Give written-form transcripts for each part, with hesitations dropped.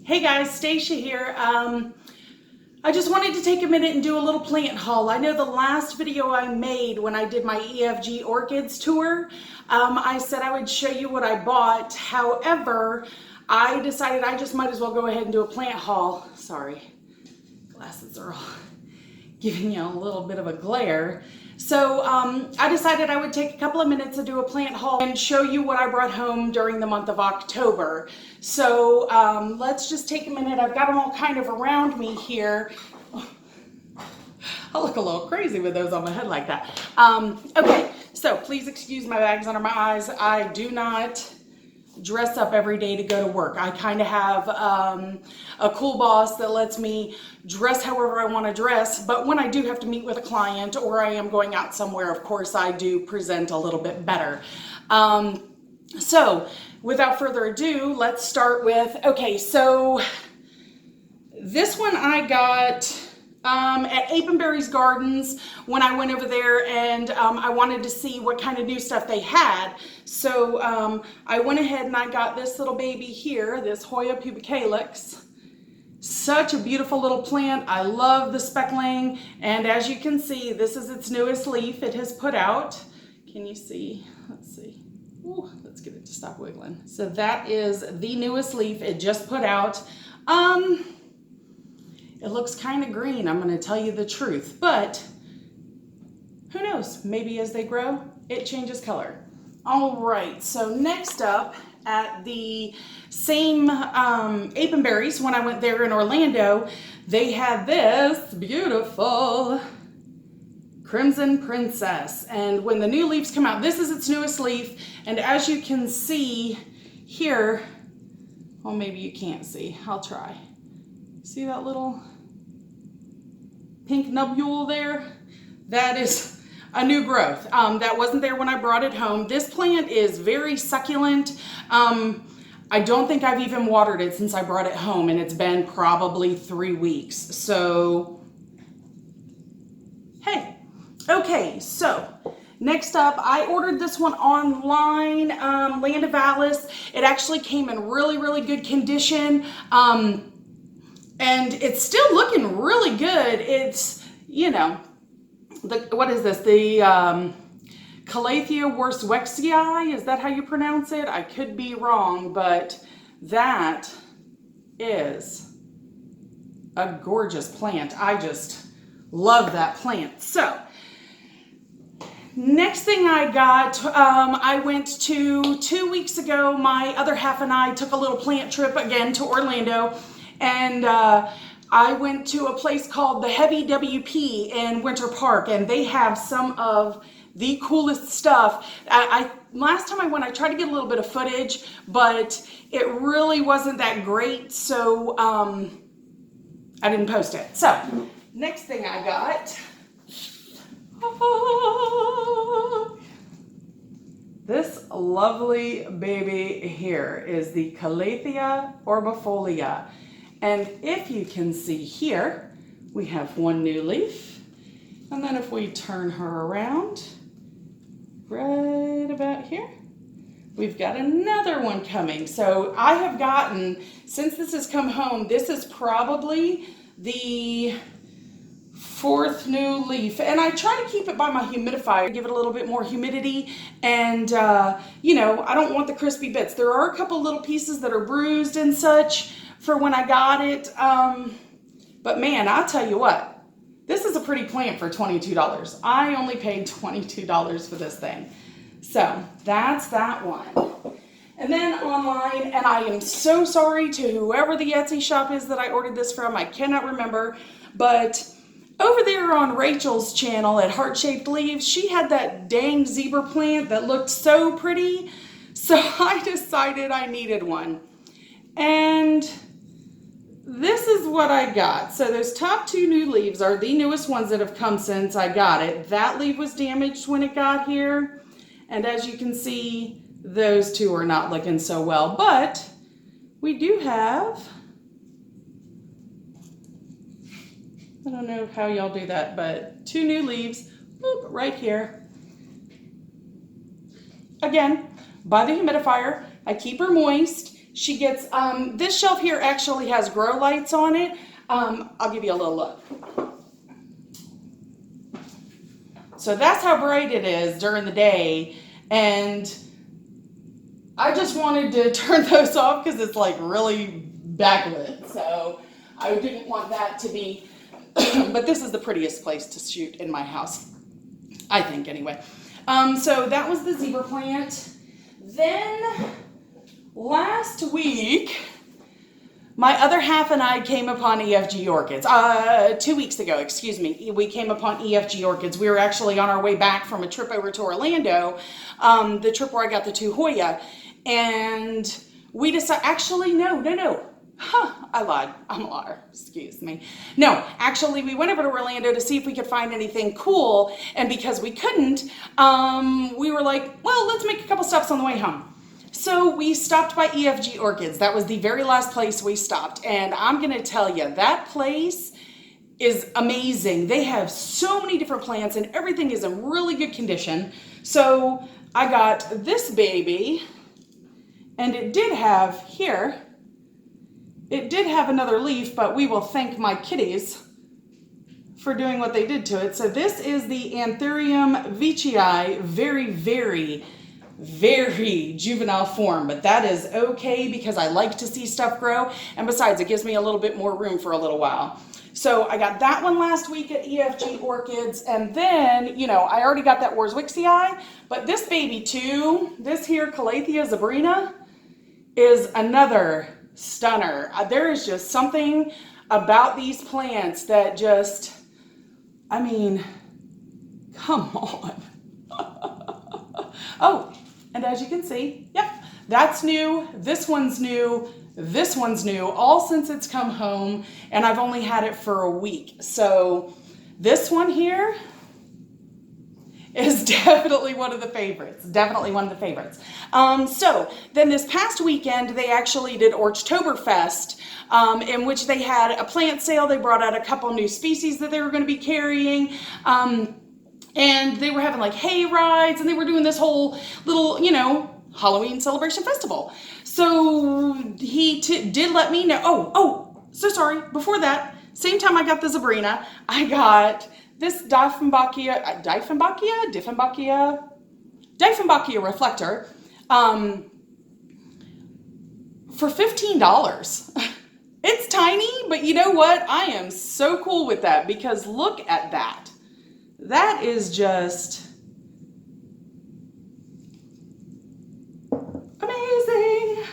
Hey guys, Stacia here. I just wanted to take a minute and do a little plant haul. I know the last video I made when I did my EFG Orchids tour, I said I would show you what I bought. However, I decided I just might as well go ahead and do a plant haul. Sorry, glasses are all giving you a little bit of a glare. So I decided I would take a couple of minutes to do a plant haul and show you what I brought home during the month of October. So let's just take a minute. I've got them all kind of around me here. I look a little crazy with those on my head like that. Okay, so please excuse my bags under my eyes. I do not dress up every day to go to work. I kind of have a cool boss that lets me dress however I want to dress, but when I do have to meet with a client or I am going out somewhere, of course I do present a little bit better. So without further ado, let's start with, okay, so this one I got at Appenberry's Gardens when I went over there, and I wanted to see what kind of new stuff they had. So I went ahead and I got this little baby here, this Hoya pubicalyx. Such a beautiful little plant. I love the speckling, and as you can see, this is its newest leaf it has put out. Can you see? Let's see. Ooh, let's get it to stop wiggling. So that is the newest leaf it just put out. It looks kind of green, I'm going to tell you the truth, but who knows? Maybe as they grow, it changes color. All right, so next up at the same Appenberry's, when I went there in Orlando, they had this beautiful Crimson Princess. And when the new leaves come out, this is its newest leaf. And as you can see here, well, maybe you can't see. I'll try. See that little pink nubule there? That is a new growth. That wasn't there when I brought it home. This plant is very succulent. I don't think I've even watered it since I brought it home, and it's been probably 3 weeks. So, hey. Okay, so next up, I ordered this one online, Land of Alice. It actually came in really, really good condition. And it's still looking really good. It's, you know, what is this? The Calathea waxy, is that how you pronounce it? I could be wrong, but that is a gorgeous plant. I just love that plant. So, next thing I got, I went to 2 weeks ago, my other half and I took a little plant trip again to Orlando. And I went to a place called the Heavy WP in Winter Park, and they have some of the coolest stuff. Last time I went, I tried to get a little bit of footage, but it really wasn't that great, so I didn't post it. So, next thing I got, this lovely baby here is the Calathea Zabrina. And if you can see here, we have one new leaf. And then if we turn her around, right about here, we've got another one coming. So I have gotten, since this has come home, this is probably the 4th new leaf. And I try to keep it by my humidifier, give it a little bit more humidity. And, you know, I don't want the crispy bits. There are a couple little pieces that are bruised and such for when I got it, but man, I'll tell you what, this is a pretty plant for $22. I only paid $22 for this thing. So that's that one. And then online, and I am so sorry to whoever the Etsy shop is that I ordered this from, I cannot remember, but over there on Rachel's channel at Heart Shaped Leaves, she had that dang zebra plant that looked so pretty, so I decided I needed one. And this is what I got. So those top 2 new leaves are the newest ones that have come since I got it. That leaf was damaged when it got here. And as you can see, those 2 are not looking so well. But we do have, I don't know how y'all do that, but 2 new leaves, boop, right here. Again, by the humidifier, I keep her moist. She gets, this shelf here actually has grow lights on it. I'll give you a little look. So that's how bright it is during the day. And I just wanted to turn those off because it's like really backlit. So I didn't want that to be, but this is the prettiest place to shoot in my house, I think anyway. So that was the zebra plant. Then last week, my other half and I came upon EFG Orchids. 2 weeks ago, excuse me, we came upon EFG Orchids. We were actually on our way back from a trip over to Orlando, the trip where I got the 2 Hoya. And we decided, actually, no. I lied. I'm a liar. Excuse me. No, actually, we went over to Orlando to see if we could find anything cool. And because we couldn't, we were like, well, let's make a couple stops on the way home. So we stopped by EFG Orchids. That was the very last place we stopped. And I'm going to tell you, that place is amazing. They have so many different plants and everything is in really good condition. So I got this baby, and it did have here, it did have another leaf, but we will thank my kitties for doing what they did to it. So this is the Cerium VGI, very, very, very juvenile form, but that is okay because I like to see stuff grow. And besides, it gives me a little bit more room for a little while. So I got that one last week at EFG Orchids. And then, you know, I already got that waxy, but this baby too, this here Calathea Zabrina is another stunner. There is just something about these plants that just, I mean, come on. Oh, and as you can see, yep, that's new. This one's new. This one's new, all since it's come home, and I've only had it for a week. So this one here is definitely one of the favorites. Definitely one of the favorites. So then this past weekend, they actually did Orber Fest, in which they had a plant sale. They brought out a couple new species that they were going to be carrying. And they were having like hay rides, and they were doing this whole little, you know, Halloween celebration festival. So he did let me know. So sorry. Before that, same time I got the Zabrina, I got this Dieffenbachia reflector for $15. It's tiny, but you know what? I am so cool with that because look at that. That is just amazing.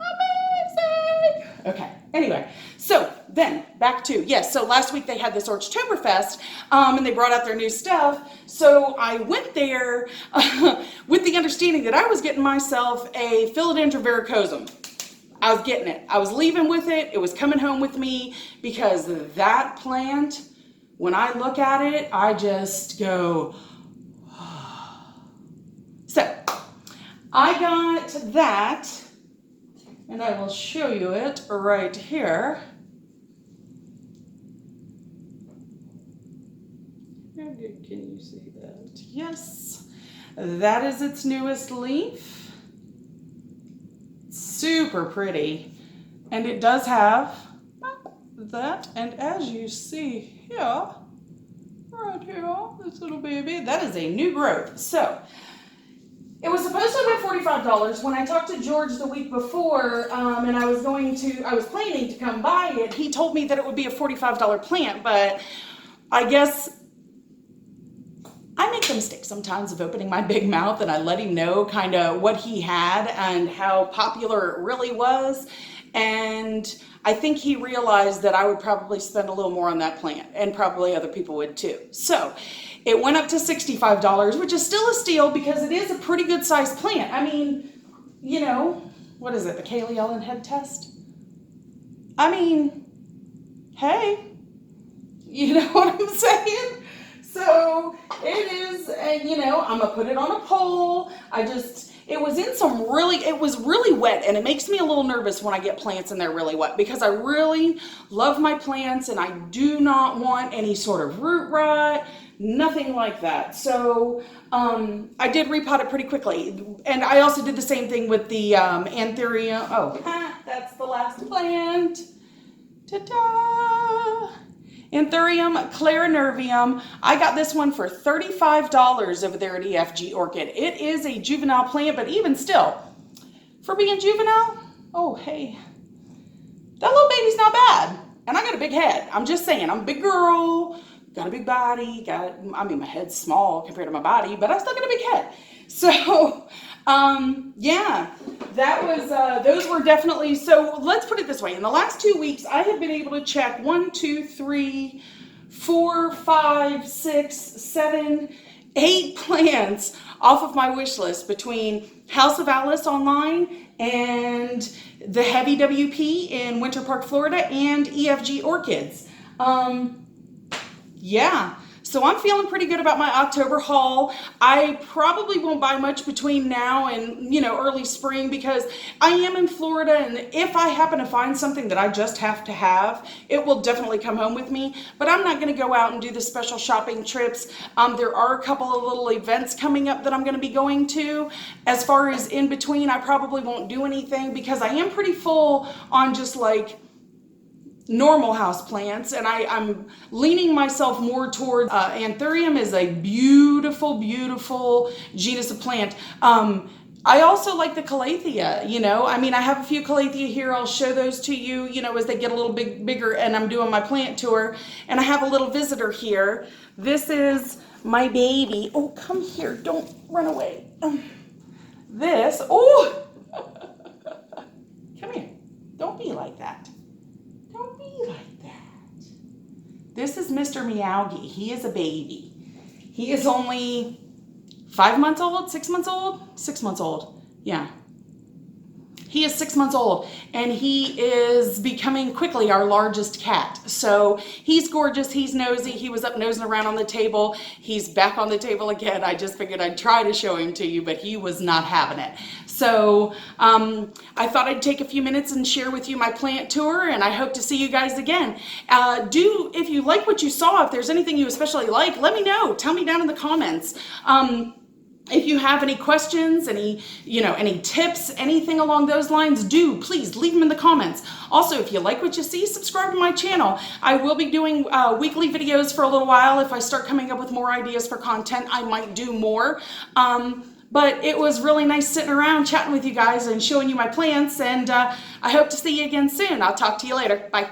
Amazing. Okay, anyway, so then back to, yes, so last week they had this Orber Fest, and they brought out their new stuff. So I went there with the understanding that I was getting myself a Philodendron verrucosum. I was getting it. I was leaving with it. It was coming home with me because that plant, when I look at it, I just go, so I got that, and I will show you it right here. Can you see that? Yes, that is its newest leaf. Super pretty, and it does have that, and as you see here, right here, this little baby, that is a new growth. So it was supposed to have been $45. When I talked to George the week before, and I was planning to come buy it, he told me that it would be a $45 plant, but I guess I make the mistake sometimes of opening my big mouth and I let him know kind of what he had and how popular it really was. And I think he realized that I would probably spend a little more on that plant, and probably other people would too. So it went up to $65, which is still a steal because it is a pretty good sized plant. I mean, you know, what is it, the Cattleya head test? I mean, hey, you know what I'm saying? So it is, you know, I'm gonna put it on a pole. It was really wet, and it makes me a little nervous when I get plants and they're really wet because I really love my plants and I do not want any sort of root rot, nothing like that. So I did repot it pretty quickly. And I also did the same thing with the Anthurium. Oh, that's the last plant. Ta-da! Anthurium clarinervium. I got this one for $35 over there at EFG Orchid. It is a juvenile plant, but even still, for being juvenile, oh, hey, that little baby's not bad. And I got a big head. I'm just saying, I'm a big girl, got a big body, I mean, my head's small compared to my body, but I still got a big head. So, yeah, that was, those were definitely, so let's put it this way. In the last 2 weeks, I have been able to check 1, 2, 3, 4, 5, 6, 7, 8 plants off of my wish list between House of Alice online and the Heavy WP in Winter Park, Florida, and EFG Orchids. Yeah. So I'm feeling pretty good about my October haul. I probably won't buy much between now and, you know, early spring because I am in Florida, and if I happen to find something that I just have to have, it will definitely come home with me. But I'm not going to go out and do the special shopping trips. There are a couple of little events coming up that I'm going to be going to. As far as in between, I probably won't do anything because I am pretty full on just like normal house plants, and I'm leaning myself more towards Anthurium is a beautiful, beautiful genus of plant. I also like the Calathea, you know, I mean, I have a few Calathea here. I'll show those to you, you know, as they get a little bigger and I'm doing my plant tour, and I have a little visitor here. This is my baby. Oh, come here. Don't run away. This, oh, come here. Don't be like that. Don't be like that. This is Mr. Meowgie. He is a baby. He is only 5 months old, 6 months old, 6 months old. Yeah. He is 6 months old, and he is becoming quickly our largest cat. So he's gorgeous. He's nosy. He was up nosing around on the table. He's back on the table again. I just figured I'd try to show him to you, but he was not having it. So I thought I'd take a few minutes and share with you my plant tour, and I hope to see you guys again. If you like what you saw, if there's anything you especially like, let me know. Tell me down in the comments. If you have any questions, any tips, anything along those lines, please leave them in the comments. Also, if you like what you see, subscribe to my channel. I will be doing weekly videos for a little while. If I start coming up with more ideas for content, I might do more. But it was really nice sitting around chatting with you guys and showing you my plants, and I hope to see you again soon. I'll talk to you later. Bye.